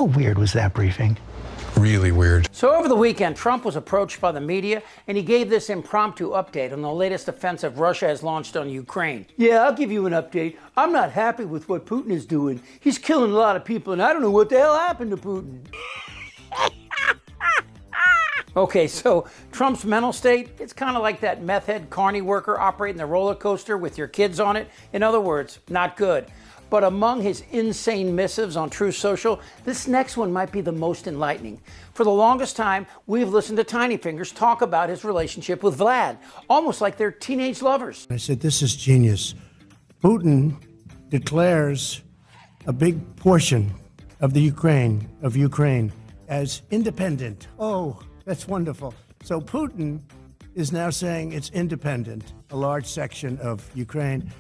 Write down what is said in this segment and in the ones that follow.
How weird was that briefing? Really weird. So over the weekend, Trump was approached by the media, and he gave this impromptu update on the latest offensive Russia has launched on Ukraine. Yeah, I'll give you an update. I'm not happy with what Putin is doing. He's killing a lot of people, and I don't know what the hell happened to Putin. Okay, so Trump's mental state, it's kind of like that meth head carny worker operating the roller coaster with your kids on it. In other words, not good. But among his insane missives on Truth Social, this next one might be the most enlightening. For the longest time, we've listened to Tiny Fingers talk about his relationship with Vlad, almost like they're teenage lovers. I said, this is genius. Putin declares a big portion of the Ukraine as independent. Oh, that's wonderful. So Putin is now saying it's independent, a large section of Ukraine.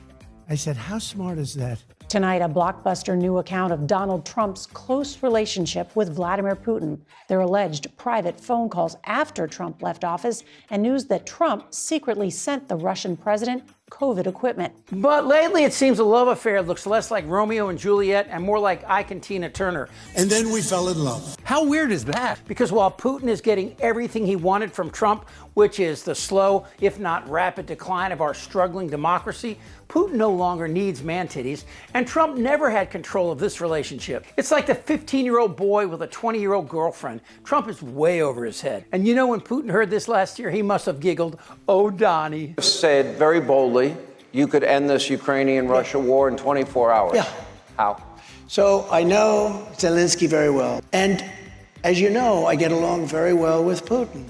I said, how smart is that? Tonight, a blockbuster new account of Donald Trump's close relationship with Vladimir Putin, their alleged private phone calls after Trump left office, and news that Trump secretly sent the Russian president COVID equipment. But lately, it seems the love affair looks less like Romeo and Juliet and more like Ike and Tina Turner. And then we fell in love. How weird is that? Because while Putin is getting everything he wanted from Trump, which is the slow, if not rapid decline of our struggling democracy, Putin no longer needs man-titties, and Trump never had control of this relationship. It's like the 15-year-old boy with a 20-year-old girlfriend. Trump is way over his head. And you know, when Putin heard this last year, he must have giggled, "Oh, Donnie." Said very boldly, you could end this Ukrainian-Russia war in 24 hours. Yeah. How? So I know Zelensky very well. And as you know, I get along very well with Putin.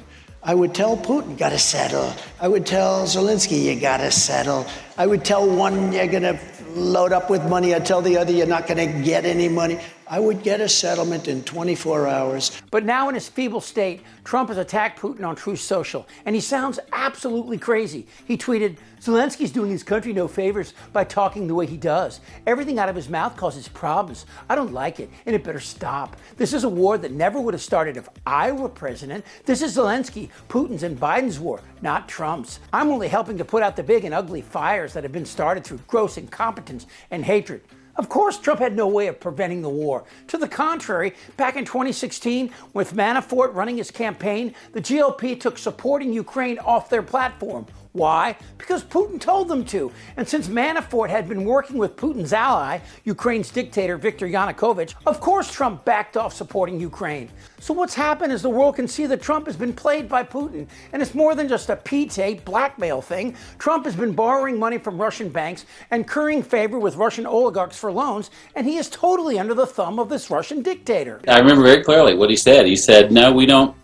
I would tell Putin, gotta settle. I would tell Zelensky, you gotta settle. I would tell one, you're gonna load up with money. I'd tell the other, you're not gonna get any money. I would get a settlement in 24 hours. But now in his feeble state, Trump has attacked Putin on Truth Social, and he sounds absolutely crazy. He tweeted, Zelensky's doing his country no favors by talking the way he does. Everything out of his mouth causes problems. I don't like it, and it better stop. This is a war that never would have started if I were president. This is Zelensky, Putin's and Biden's war, not Trump's. I'm only helping to put out the big and ugly fires that have been started through gross incompetence and hatred. Of course, Trump had no way of preventing the war. To the contrary, back in 2016, with Manafort running his campaign, the GOP took supporting Ukraine off their platform. Why? Because Putin told them to. And since Manafort had been working with Putin's ally, Ukraine's dictator Viktor Yanukovych, of course Trump backed off supporting Ukraine. So what's happened is the world can see that Trump has been played by Putin. And it's more than just a P-tape blackmail thing. Trump has been borrowing money from Russian banks and currying favor with Russian oligarchs for loans, and he is totally under the thumb of this Russian dictator. I remember very clearly what he said. He said, no, we don't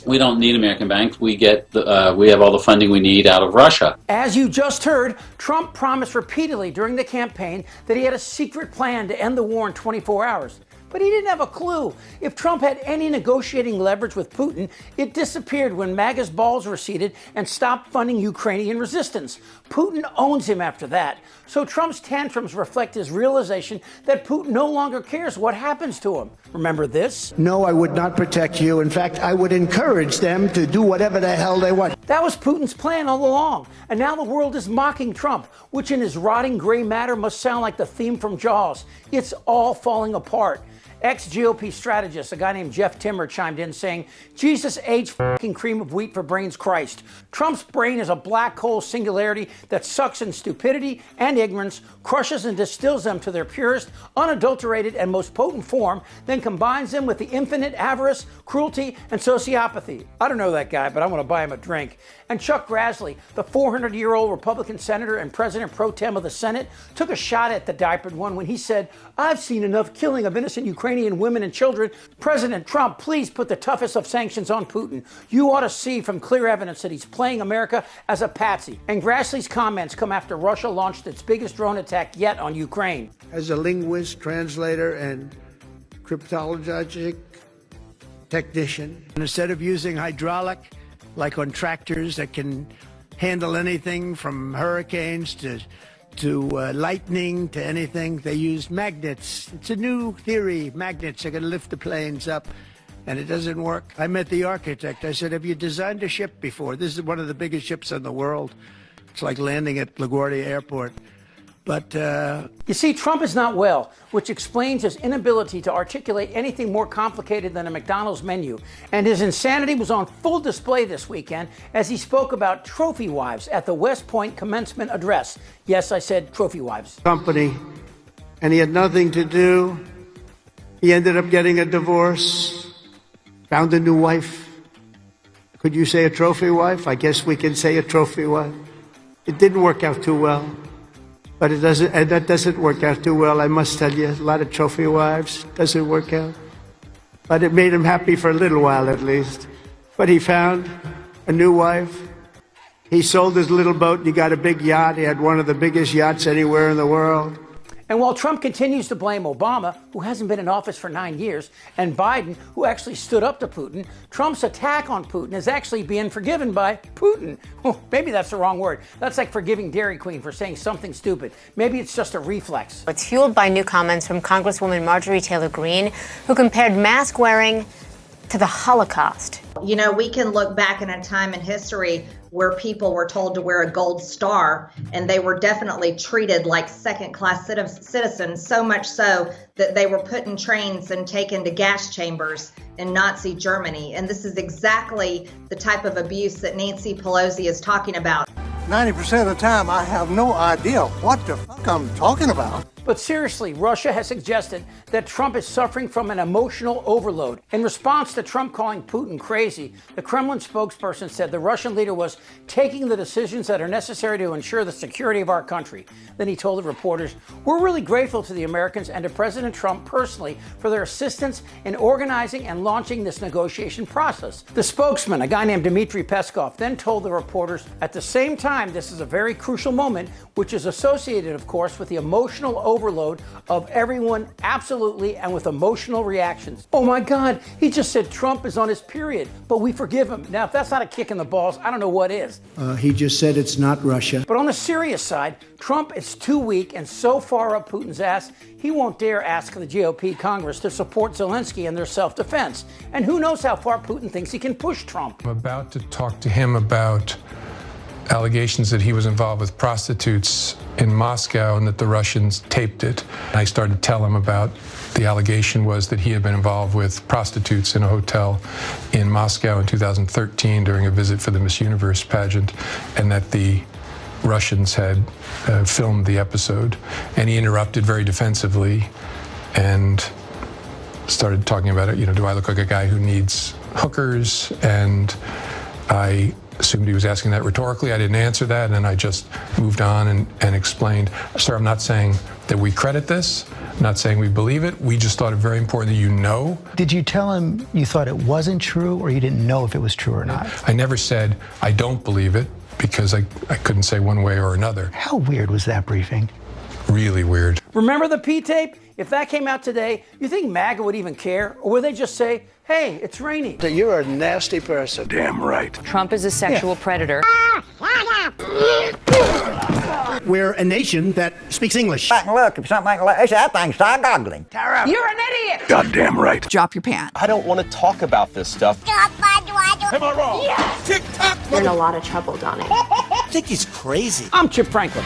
need American banks. We have all the funding we need out of Russia. As you just heard, Trump promised repeatedly during the campaign that he had a secret plan to end the war in 24 hours. But he didn't have a clue. If Trump had any negotiating leverage with Putin, it disappeared when MAGA's balls receded and stopped funding Ukrainian resistance. Putin owns him after that. So Trump's tantrums reflect his realization that Putin no longer cares what happens to him. Remember this? No, I would not protect you. In fact, I would encourage them to do whatever the hell they want. That was Putin's plan all along. And now the world is mocking Trump, which in his rotting gray matter must sound like the theme from Jaws. It's all falling apart. Ex-GOP strategist, a guy named Jeff Timmer, chimed in saying, Jesus ate f***ing cream of wheat for brains Christ. Trump's brain is a black hole singularity that sucks in stupidity and ignorance, crushes and distills them to their purest, unadulterated, and most potent form, then combines them with the infinite avarice, cruelty, and sociopathy. I don't know that guy, but I want to buy him a drink. And Chuck Grassley, the 400-year-old Republican senator and president pro tem of the Senate, took a shot at the diapered one when he said, I've seen enough killing of innocent Ukrainian women and children. President Trump, please put the toughest of sanctions on Putin. You ought to see from clear evidence that he's playing America as a patsy. And Grassley's comments come after Russia launched its biggest drone attack yet on Ukraine. As a linguist, translator, and cryptologic technician, instead of using hydraulic, like on tractors that can handle anything from hurricanes to lightning to anything, they use magnets. It's a new theory. Magnets are going to lift the planes up, and it doesn't work. I met the architect. I said, have you designed a ship before? This is one of the biggest ships in the world. It's like landing at LaGuardia Airport. But You see, Trump is not well, which explains his inability to articulate anything more complicated than a McDonald's menu. And his insanity was on full display this weekend as he spoke about trophy wives at the West Point commencement address. Yes, I said trophy wives. company, and he had nothing to do. He ended up getting a divorce, found a new wife. Could you say a trophy wife? I guess we can say a trophy wife. It didn't work out too well. But that doesn't work out too well, I must tell you. A lot of trophy wives doesn't work out. But it made him happy for a little while at least. But he found a new wife. He sold his little boat and he got a big yacht. He had one of the biggest yachts anywhere in the world. And while Trump continues to blame Obama, who hasn't been in office for 9 years, and Biden, who actually stood up to Putin, Trump's attack on Putin is actually being forgiven by Putin. Well, maybe that's the wrong word. That's like forgiving Dairy Queen for saying something stupid. Maybe it's just a reflex. It's fueled by new comments from Congresswoman Marjorie Taylor Greene, who compared mask wearing to the Holocaust. You know, we can look back in a time in history where people were told to wear a gold star, and they were definitely treated like second-class citizens, so much so that they were put in trains and taken to gas chambers in Nazi Germany. And this is exactly the type of abuse that Nancy Pelosi is talking about. 90% of the time, I have no idea what the fuck I'm talking about. But seriously, Russia has suggested that Trump is suffering from an emotional overload. In response to Trump calling Putin crazy, the Kremlin spokesperson said the Russian leader was taking the decisions that are necessary to ensure the security of our country. Then he told the reporters, "We're really grateful to the Americans and to President Trump personally for their assistance in organizing and launching this negotiation process." The spokesman, a guy named Dmitry Peskov, then told the reporters, "At the same time, this is a very crucial moment, which is associated, of course, with the emotional overload of everyone, absolutely, and with emotional reactions." Oh my God, he just said Trump is on his period, but we forgive him. Now, if that's not a kick in the balls, I don't know what is. He just said it's not Russia. But on the serious side, Trump is too weak and so far up Putin's ass, he won't dare ask the GOP Congress to support Zelensky in their self-defense. And who knows how far Putin thinks he can push Trump. I'm about to talk to him about allegations that he was involved with prostitutes in Moscow and that the Russians taped it. I started to tell him about the allegation was that he had been involved with prostitutes in a hotel in Moscow in 2013 during a visit for the Miss Universe pageant, and that the Russians had filmed the episode. And he interrupted very defensively and started talking about it. You know, do I look like a guy who needs hookers? And I assumed he was asking that rhetorically. I didn't answer that, and I just moved on and explained, "Sir, I'm not saying that we credit this. I'm not saying we believe it. We just thought it very important that you know." Did you tell him you thought it wasn't true, or you didn't know if it was true or not? I never said I don't believe it, because I couldn't say one way or another. How weird was that briefing? Really weird. Remember the P-tape? If that came out today, you think MAGA would even care? Or would they just say, "Hey, it's raining"? You're a nasty person. Damn right. Trump is a sexual predator. We're a nation that speaks English. Look, if something like that thing start goggling. You're an idiot! Goddamn right. Drop your pants. I don't want to talk about this stuff. Am I wrong? You're in a lot of trouble, Donnie. I think he's crazy. I'm Chip Franklin.